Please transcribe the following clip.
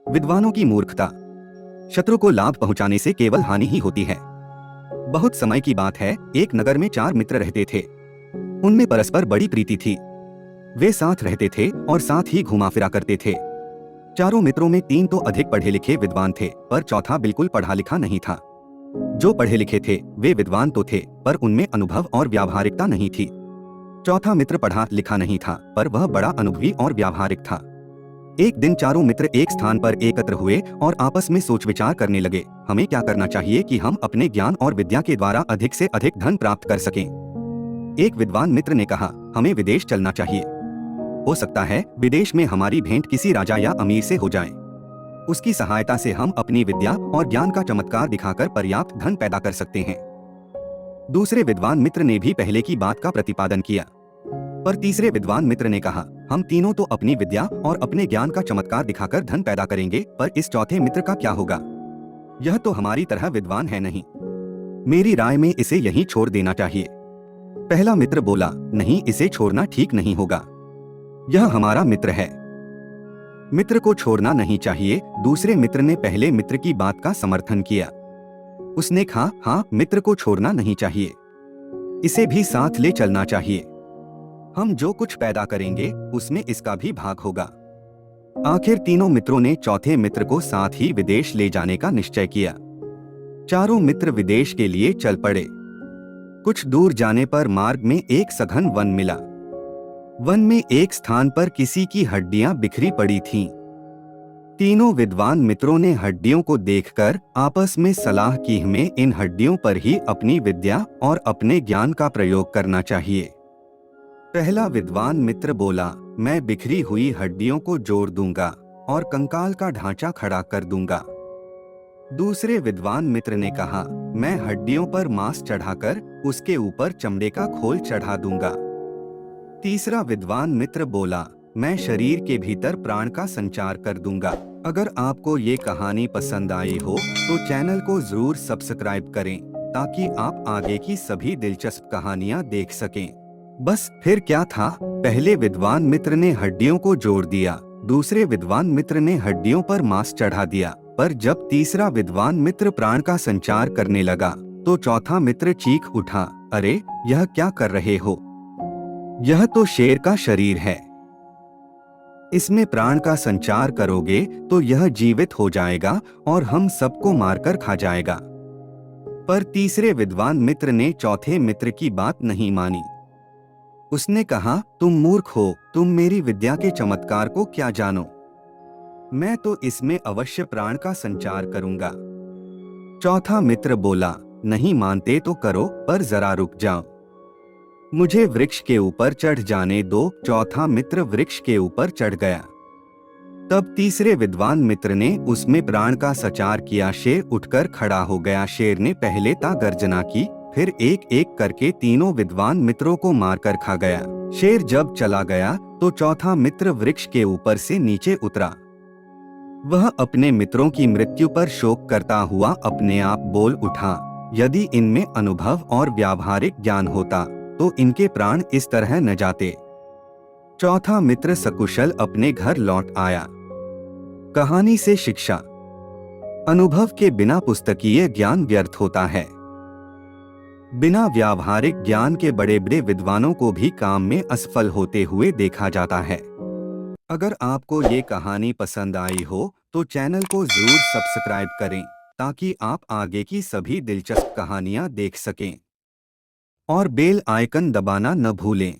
विद्वानों की मूर्खता। शत्रु को लाभ पहुंचाने से केवल हानि ही होती है। बहुत समय की बात है, एक नगर में 4 मित्र रहते थे। उनमें परस्पर बड़ी प्रीति थी। वे साथ रहते थे और साथ ही घुमा फिरा करते थे। चारों मित्रों में 3 तो अधिक पढ़े लिखे विद्वान थे, पर चौथा बिल्कुल पढ़ा लिखा नहीं था। जो पढ़े लिखे थे वे विद्वान तो थे, पर उनमें अनुभव और व्यावहारिकता नहीं थी। चौथा मित्र पढ़ा लिखा नहीं था, पर वह बड़ा अनुभवी और व्यावहारिक था। एक दिन चारों मित्र एक स्थान पर एकत्र हुए और आपस में सोच विचार करने लगे, हमें क्या करना चाहिए कि हम अपने ज्ञान और विद्या के द्वारा अधिक से अधिक धन प्राप्त कर सकें। एक विद्वान मित्र ने कहा, हमें विदेश चलना चाहिए। हो सकता है विदेश में हमारी भेंट किसी राजा या अमीर से हो जाए। उसकी सहायता से हम अपनी विद्या और ज्ञान का चमत्कार दिखाकर पर्याप्त धन पैदा कर सकते हैं। दूसरे विद्वान मित्र ने भी पहले की बात का प्रतिपादन किया, पर तीसरे विद्वान मित्र ने कहा, हम तीनों तो अपनी विद्या और अपने ज्ञान का चमत्कार दिखाकर धन पैदा करेंगे, पर इस चौथे मित्र का क्या होगा? यह तो हमारी तरह विद्वान है नहीं। मेरी राय में इसे यहीं छोड़ देना चाहिए। पहला मित्र बोला, नहीं, इसे छोड़ना ठीक नहीं होगा। यह हमारा मित्र है, मित्र को छोड़ना नहीं चाहिए। दूसरे मित्र ने पहले मित्र की बात का समर्थन किया। उसने कहा, हाँ, मित्र को छोड़ना नहीं चाहिए, इसे भी साथ ले चलना चाहिए। हम जो कुछ पैदा करेंगे उसमें इसका भी भाग होगा। आखिर तीनों मित्रों ने चौथे मित्र को साथ ही विदेश ले जाने का निश्चय किया। चारों मित्र विदेश के लिए चल पड़े। कुछ दूर जाने पर मार्ग में एक सघन वन मिला। वन में एक स्थान पर किसी की हड्डियां बिखरी पड़ी थीं। तीनों विद्वान मित्रों ने हड्डियों को देखकर आपस में सलाह की, हमें इन हड्डियों पर ही अपनी विद्या और अपने ज्ञान का प्रयोग करना चाहिए। पहला विद्वान मित्र बोला, मैं बिखरी हुई हड्डियों को जोड़ दूंगा और कंकाल का ढांचा खड़ा कर दूंगा। दूसरे विद्वान मित्र ने कहा, मैं हड्डियों पर मांस चढ़ाकर उसके ऊपर चमड़े का खोल चढ़ा दूंगा। तीसरा विद्वान मित्र बोला, मैं शरीर के भीतर प्राण का संचार कर दूंगा। अगर आपको ये कहानी पसंद आई हो तो चैनल को जरूर सब्सक्राइब करें, ताकि आप आगे की सभी दिलचस्प कहानियां देख सकें। बस फिर क्या था, पहले विद्वान मित्र ने हड्डियों को जोड़ दिया, दूसरे विद्वान मित्र ने हड्डियों पर मांस चढ़ा दिया, पर जब तीसरा विद्वान मित्र प्राण का संचार करने लगा तो चौथा मित्र चीख उठा, अरे, यह क्या कर रहे हो? यह तो शेर का शरीर है, इसमें प्राण का संचार करोगे तो यह जीवित हो जाएगा और हम सबको मारकर खा जाएगा। पर तीसरे विद्वान मित्र ने चौथे मित्र की बात नहीं मानी। उसने कहा, तुम मूर्ख हो, तुम मेरी विद्या के चमत्कार को क्या जानो? मैं तो इसमें अवश्य प्राण का संचार करूंगा। चौथा मित्र बोला, नहीं मानते तो करो, पर जरा रुक जाओ, मुझे वृक्ष के ऊपर चढ़ जाने दो। चौथा मित्र वृक्ष के ऊपर चढ़ गया। तब तीसरे विद्वान मित्र ने उसमें प्राण का संचार किया। शेर उठकर खड़ा हो गया। शेर ने पहले गर्जना की, फिर एक एक करके तीनों विद्वान मित्रों को मारकर खा गया। शेर जब चला गया तो चौथा मित्र वृक्ष के ऊपर से नीचे उतरा। वह अपने मित्रों की मृत्यु पर शोक करता हुआ अपने आप बोल उठा, यदि इनमें अनुभव और व्यावहारिक ज्ञान होता तो इनके प्राण इस तरह न जाते। चौथा मित्र सकुशल अपने घर लौट आया। कहानी से शिक्षा, अनुभव के बिना पुस्तकीय ज्ञान व्यर्थ होता है। बिना व्यावहारिक ज्ञान के बड़े बड़े विद्वानों को भी काम में असफल होते हुए देखा जाता है। अगर आपको ये कहानी पसंद आई हो तो चैनल को जरूर सब्सक्राइब करें, ताकि आप आगे की सभी दिलचस्प कहानियां देख सकें और बेल आइकन दबाना न भूलें।